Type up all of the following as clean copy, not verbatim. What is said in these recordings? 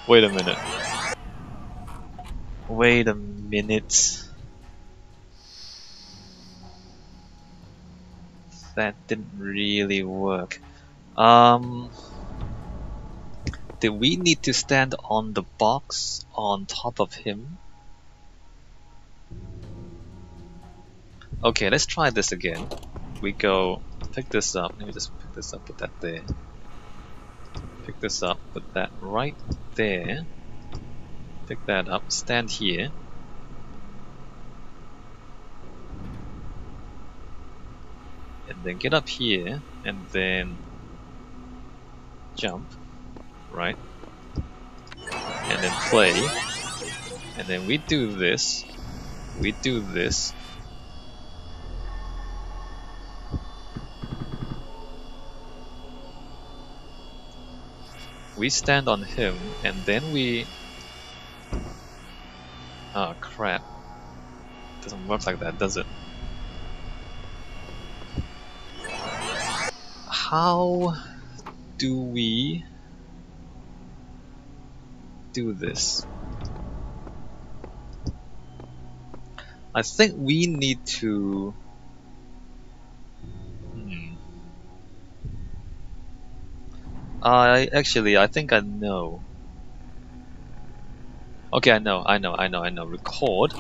Wait a minute. Wait a minute. That didn't really work. Did we need to stand on the box on top of him? Okay, let's try this again. We go pick this up. Let me just pick this up, put that there. Pick this up, put that right there. Pick that up, stand here. And then get up here, and then jump, right? And then play. And then we do this. We do this. We stand on him, and then we... Oh crap. Doesn't work like that, does it? How do we do this? I think we need to... I think I know. Okay, I know. Record.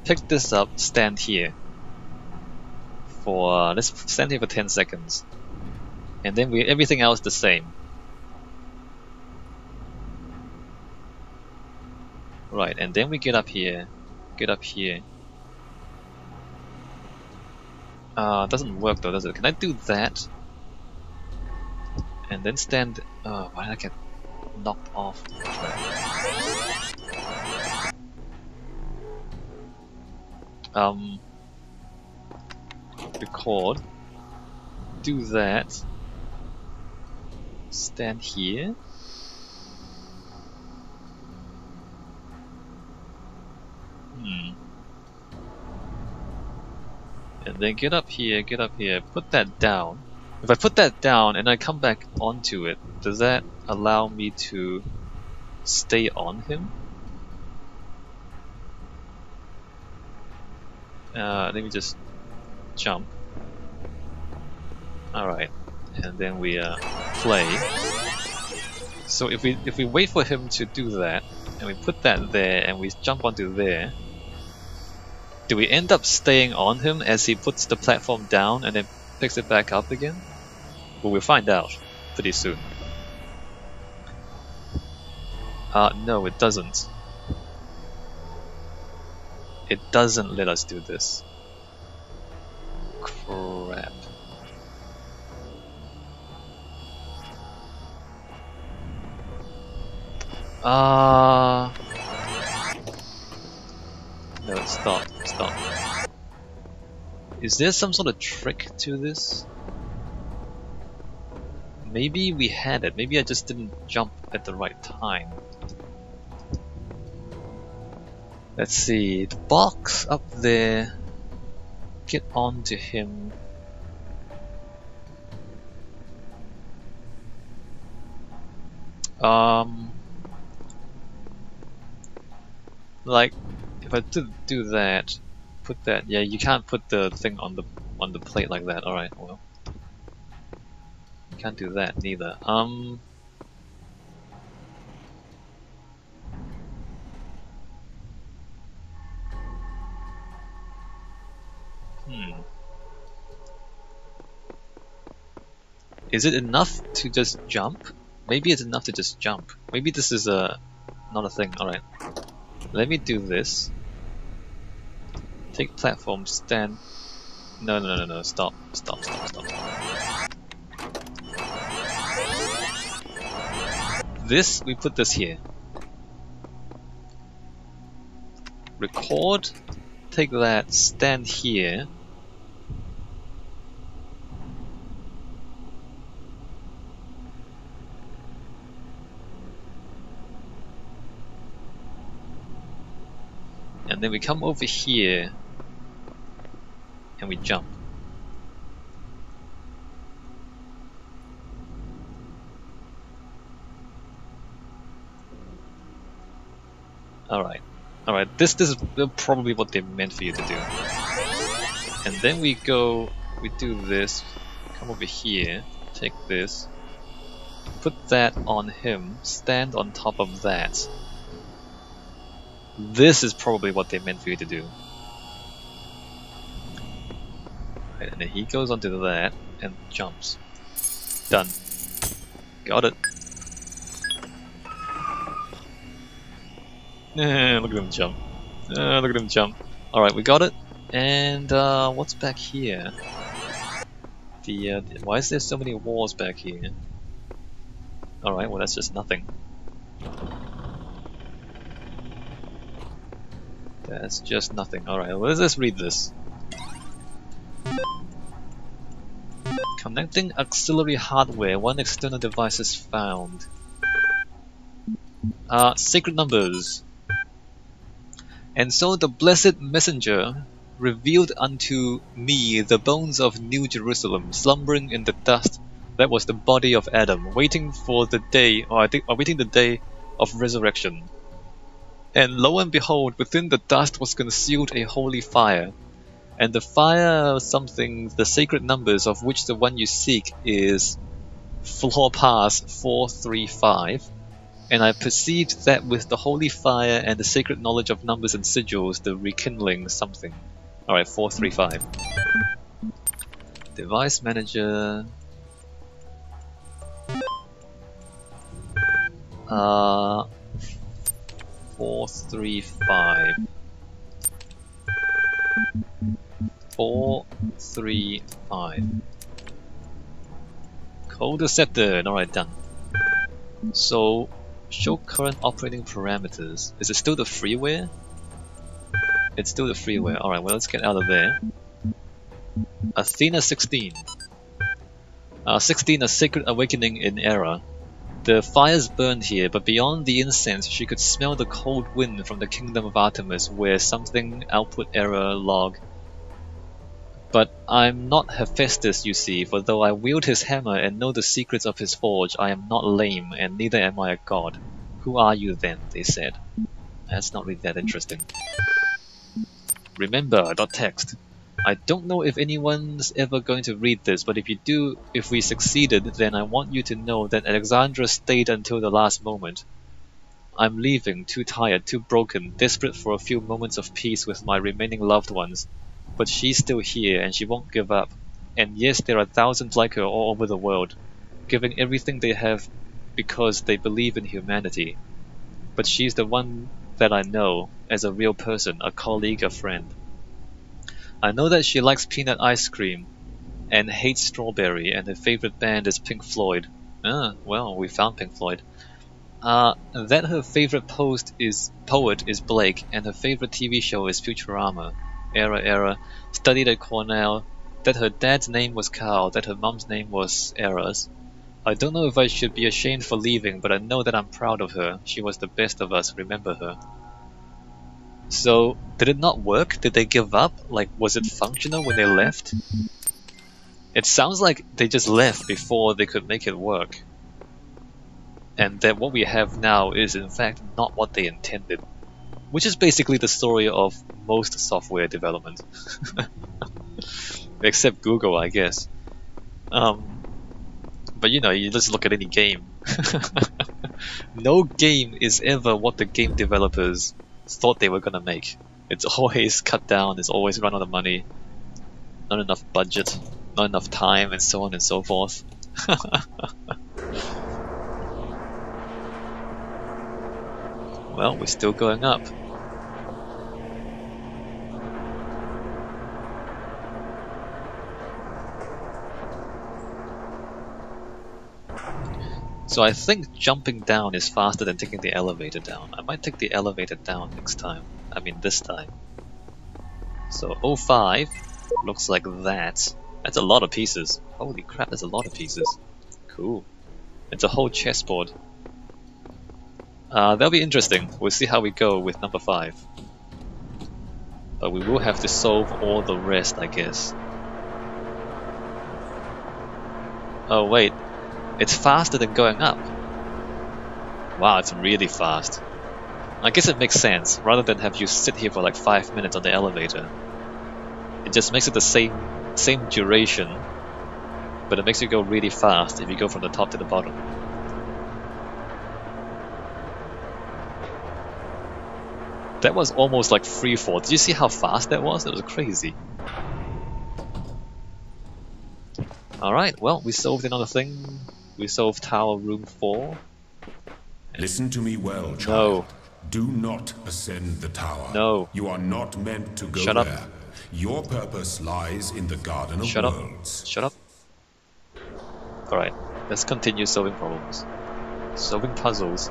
Pick this up, stand here. Let's stand here for 10 seconds. And then everything else the same. Right, and then we get up here. Doesn't work though, does it? Can I do that? And then stand... why did I get knocked off? Record. Do that. Stand here. And then get up here, put that down. If I put that down and I come back onto it, does that allow me to stay on him? Let me just jump. Alright, and then we play. So if we wait for him to do that, and we put that there, and we jump onto there, do we end up staying on him as he puts the platform down and then picks it back up again? Well, we'll find out pretty soon. No, it doesn't. It doesn't let us do this. Crap. No, stop. Is there some sort of trick to this? Maybe we had it. Maybe I just didn't jump at the right time. Let's see. The box up there. Get onto him. Like, if I do that, put that. Yeah, you can't put the thing on the plate like that. All right, well, you can't do that neither. Is it enough to just jump? Maybe it's enough to just jump. Maybe this is not a thing. Alright. Let me do this. Take platform, stand. No. Stop. This, we put this here. Record. Take that, stand here. And then we come over here and we jump. Alright. Alright, this is probably what they meant for you to do. And then we do this, come over here, take this, put that on him, stand on top of that. This is probably what they meant for you to do. Right, and then he goes onto that and jumps. Done. Got it. Look at him jump. Look at him jump. Alright, we got it. And what's back here? Why is there so many walls back here? Alright, well that's just nothing. That's just nothing. Alright, well, let's read this. Connecting auxiliary hardware, one external device is found. Sacred numbers. And so the blessed messenger revealed unto me the bones of New Jerusalem, slumbering in the dust. That was the body of Adam, waiting for the day, awaiting the day of resurrection. And lo and behold, within the dust was concealed a holy fire. And the fire something, the sacred numbers of which the one you seek is floor pass 435. And I perceived that with the holy fire and the sacred knowledge of numbers and sigils, the rekindling something. Alright, 435. Device manager. 435. 435. Code accepted. Alright, done. So, show current operating parameters. Is it still the freeware? It's still the freeware. Alright, well let's get out of there. Athena 16. 16, a sacred awakening in era. The fires burned here, but beyond the incense she could smell the cold wind from the kingdom of Artemis, where something output error log. But I'm not Hephaestus, you see, for though I wield his hammer and know the secrets of his forge, I am not lame, and neither am I a god. Who are you then? They said. That's not really that interesting. Remember, .text. I don't know if anyone's ever going to read this, but if you do, if we succeeded, then I want you to know that Alexandra stayed until the last moment. I'm leaving, too tired, too broken, desperate for a few moments of peace with my remaining loved ones. But she's still here, and she won't give up. And yes, there are thousands like her all over the world, giving everything they have because they believe in humanity. But she's the one that I know, as a real person, a colleague, a friend. I know that she likes peanut ice cream, and hates strawberry, and her favorite band is Pink Floyd. Well, we found Pink Floyd. That her favorite poet is Blake, and her favorite TV show is Futurama. Era, studied at Cornell, that her dad's name was Carl, that her mom's name was Eras. I don't know if I should be ashamed for leaving, but I know that I'm proud of her. She was the best of us, remember her. So, did it not work? Did they give up? Like, was it functional when they left? It sounds like they just left before they could make it work. And that what we have now is in fact not what they intended. Which is basically the story of most software development. Except Google, I guess. But you know, you just look at any game. No game is ever what the game developers thought they were gonna make. It's always cut down, it's always run out of money, not enough budget, not enough time, and so on and so forth. Well, we're still going up. So I think jumping down is faster than taking the elevator down. I might take the elevator down next time. I mean this time. So 05 looks like that. That's a lot of pieces. Holy crap, that's a lot of pieces. Cool. It's a whole chessboard. That'll be interesting. We'll see how we go with number 5. But we will have to solve all the rest, I guess. Oh wait. It's faster than going up. Wow, it's really fast. I guess it makes sense, rather than have you sit here for like 5 minutes on the elevator. It just makes it the same duration, but it makes you go really fast if you go from the top to the bottom. That was almost like free fall. Did you see how fast that was? That was crazy. Alright, well, we solved another thing. We solved Tower Room 4. Listen to me well, child. No. Do not ascend the tower. No. You are not meant to go Shut up. there. Your purpose lies in the Garden of Shut up. Worlds. Shut up. Alright, let's continue solving problems. Solving puzzles.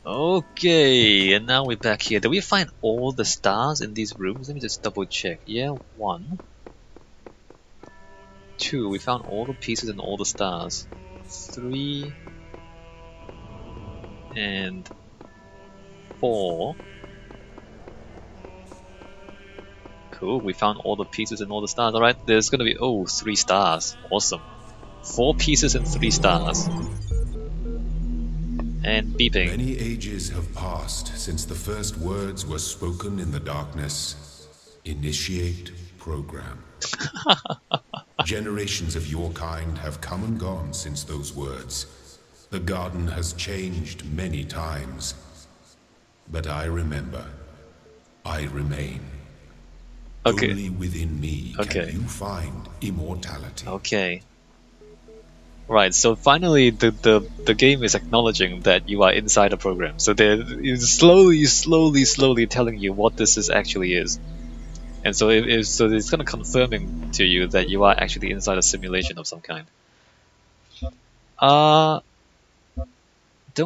Okay, and now we're back here. Did we find all the stars in these rooms? Let me just double check. Yeah, 1. 2, we found all the pieces and all the stars. 3 and 4. Cool, we found all the pieces and all the stars. Alright, there's gonna be 3 stars. Awesome. 4 pieces and 3 stars. And beeping. Many ages have passed since the first words were spoken in the darkness. Initiate program. Generations of your kind have come and gone since those words. The garden has changed many times. But I remember. I remain. Okay. Only within me can you find immortality. Okay. Right, so finally the game is acknowledging that you are inside the program. So they're slowly telling you what this actually is. And so it's kind of confirming to you that you are actually inside a simulation of some kind. Don't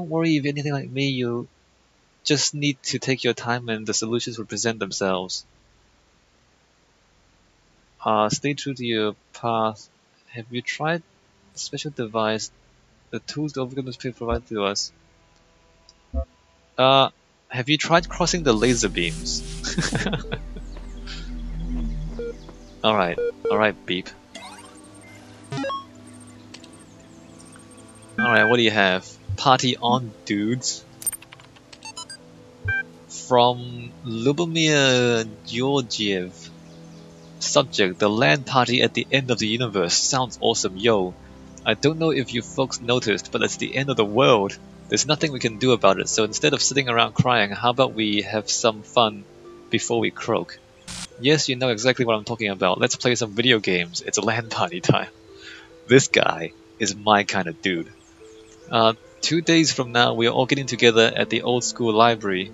worry if you're anything like me, you just need to take your time and the solutions will present themselves. Stay true to your path. Have you tried special device, the tools the overcome provide to us? Have you tried crossing the laser beams? Alright, beep. Alright, what do you have? Party on, dudes. From Lubomir Georgiev. Subject, the land party at the end of the universe. Sounds awesome, yo. I don't know if you folks noticed, but it's the end of the world. There's nothing we can do about it, so instead of sitting around crying, how about we have some fun before we croak? Yes, you know exactly what I'm talking about. Let's play some video games. It's a LAN party time. This guy is my kind of dude. 2 days from now, we are all getting together at the old school library.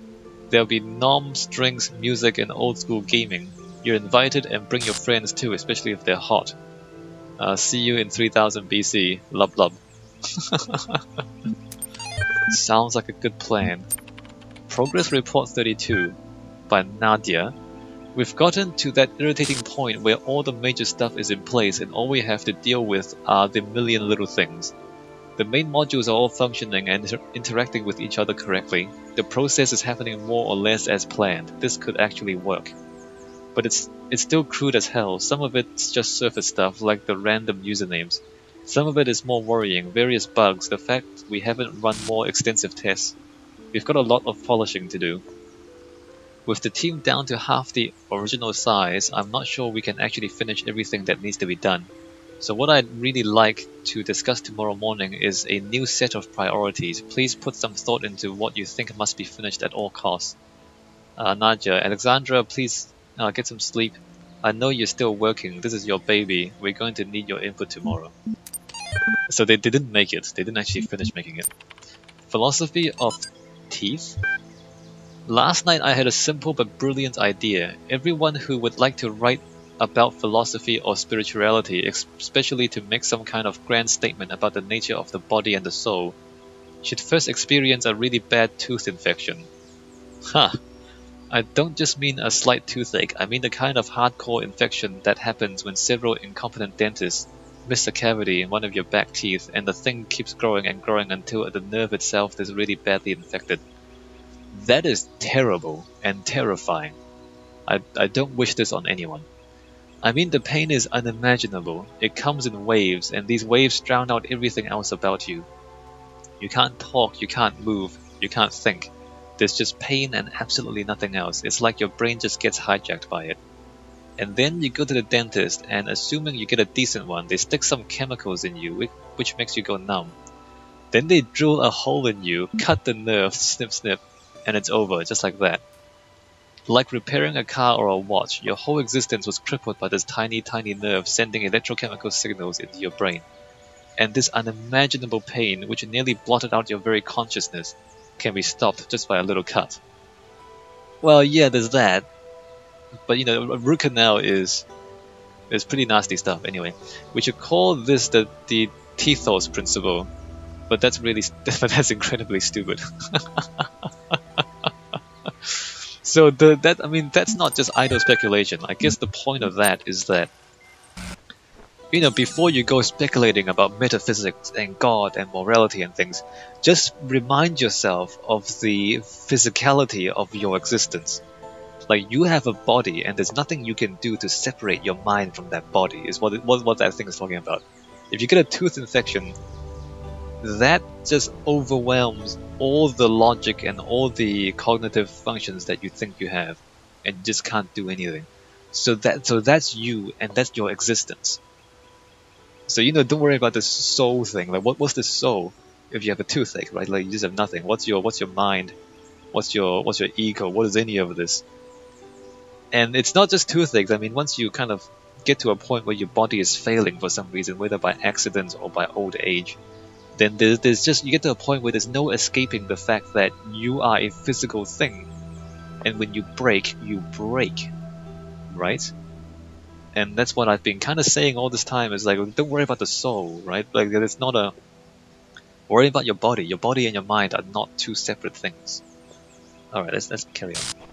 There'll be noms, drinks, music, and old school gaming. You're invited and bring your friends too, especially if they're hot. See you in 3000 BC. Lub lub. Sounds like a good plan. Progress Report 32 by Nadia. We've gotten to that irritating point where all the major stuff is in place and all we have to deal with are the million little things. The main modules are all functioning and interacting with each other correctly. The process is happening more or less as planned. This could actually work. But it's still crude as hell. Some of it's just surface stuff, like the random usernames. Some of it is more worrying, various bugs, the fact we haven't run more extensive tests. We've got a lot of polishing to do. With the team down to half the original size, I'm not sure we can actually finish everything that needs to be done. So what I'd really like to discuss tomorrow morning is a new set of priorities. Please put some thought into what you think must be finished at all costs. Nadia, Alexandra, please get some sleep. I know you're still working. This is your baby. We're going to need your input tomorrow. So they didn't make it. They didn't actually finish making it. Philosophy of teeth? Last night I had a simple but brilliant idea. Everyone who would like to write about philosophy or spirituality, especially to make some kind of grand statement about the nature of the body and the soul, should first experience a really bad tooth infection. Huh. I don't just mean a slight toothache, I mean the kind of hardcore infection that happens when several incompetent dentists miss a cavity in one of your back teeth and the thing keeps growing and growing until the nerve itself is really badly infected. That is terrible and terrifying. I don't wish this on anyone. I mean, the pain is unimaginable. It comes in waves, and these waves drown out everything else about you. You can't talk, you can't move, you can't think. There's just pain and absolutely nothing else. It's like your brain just gets hijacked by it. And then you go to the dentist, and assuming you get a decent one, they stick some chemicals in you, which makes you go numb. Then they drill a hole in you, cut the nerve, snip snip, and it's over, just like that. Like repairing a car or a watch, your whole existence was crippled by this tiny, tiny nerve sending electrochemical signals into your brain. And this unimaginable pain, which nearly blotted out your very consciousness, can be stopped just by a little cut. Well, yeah, there's that. But you know, a root canal is pretty nasty stuff anyway. We should call this the Talos principle, but that's that's incredibly stupid. So that's not just idle speculation. I guess the point of that is that, you know, before you go speculating about metaphysics and God and morality and things, just remind yourself of the physicality of your existence. Like, you have a body, and there's nothing you can do to separate your mind from that body, is what that thing is talking about. If you get a tooth infection, that just overwhelms all the logic and all the cognitive functions that you think you have, and you just can't do anything. So that's you, and that's your existence. So, you know, don't worry about the soul thing. Like, what's the soul if you have a toothache, right? Like, you just have nothing. What's your mind? What's your ego? What is any of this? And it's not just toothaches. I mean, once you kind of get to a point where your body is failing for some reason, whether by accident or by old age, then there's just, you get to a point where there's no escaping the fact that you are a physical thing, and when you break, right? And that's what I've been kind of saying all this time, is like, don't worry about the soul, right? Like, it's not a, worry about your body. Your body and your mind are not two separate things. Alright, let's carry on.